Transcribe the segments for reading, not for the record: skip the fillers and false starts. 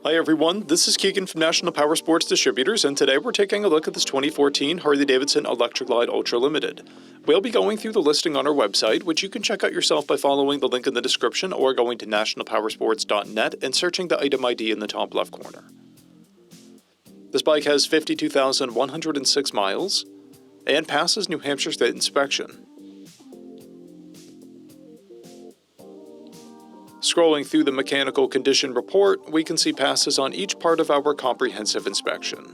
Hi everyone, this is Keegan from National Powersports Distributors, and today we're taking a look at this 2014 Harley-Davidson Electra Glide Ultra Limited. We'll be going through the listing on our website, which you can check out yourself by following the link in the description or going to nationalpowersports.net and searching the item ID in the top left corner. This bike has 52,106 miles and passes New Hampshire State inspection. Scrolling through the mechanical condition report, we can see passes on each part of our comprehensive inspection.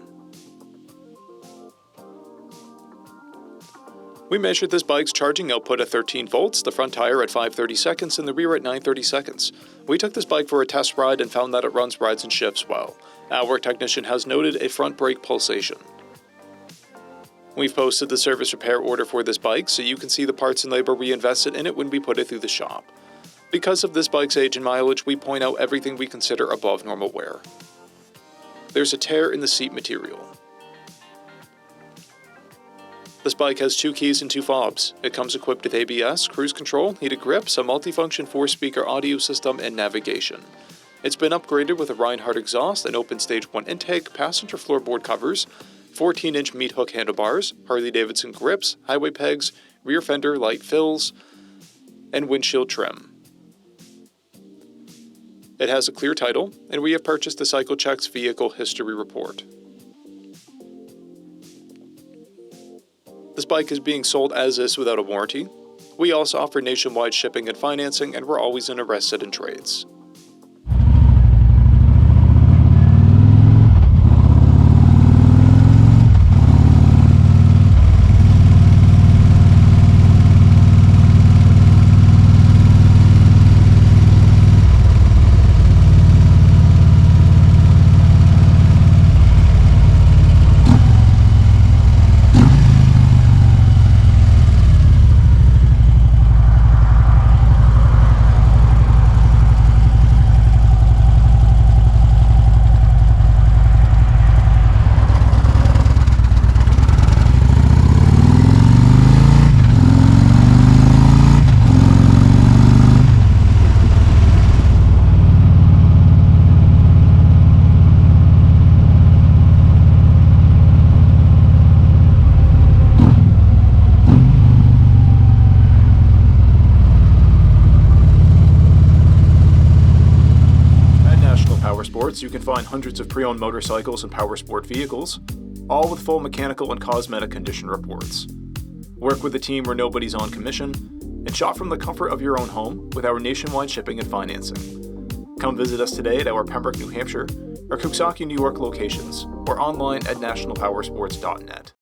We measured this bike's charging output at 13 volts, the front tire at 530 seconds, and the rear at 930 seconds. We took this bike for a test ride and found that it runs, rides, and shifts well. Our technician has noted a front brake pulsation. We've posted the service repair order for this bike so you can see the parts and labor we invested in it when we put it through the shop. Because of this bike's age and mileage, we point out everything we consider above normal wear. There's a tear in the seat material. This bike has 2 keys and 2 fobs. It comes equipped with ABS, cruise control, heated grips, a multifunction 4-speaker audio system, and navigation. It's been upgraded with a Reinhardt exhaust, an open stage 1 intake, passenger floorboard covers, 14-inch meat hook handlebars, Harley-Davidson grips, highway pegs, rear fender light fills, and windshield trim. It has a clear title, and we have purchased the CycleCheck's vehicle history report. This bike is being sold as is without a warranty. We also offer nationwide shipping and financing, and we're always interested in trades. Powersports, you can find hundreds of pre-owned motorcycles and powersport vehicles, all with full mechanical and cosmetic condition reports. Work with a team where nobody's on commission, and shop from the comfort of your own home with our nationwide shipping and financing. Come visit us today at our Pembroke, New Hampshire, or Coxsackie, New York locations, or online at nationalpowersports.net.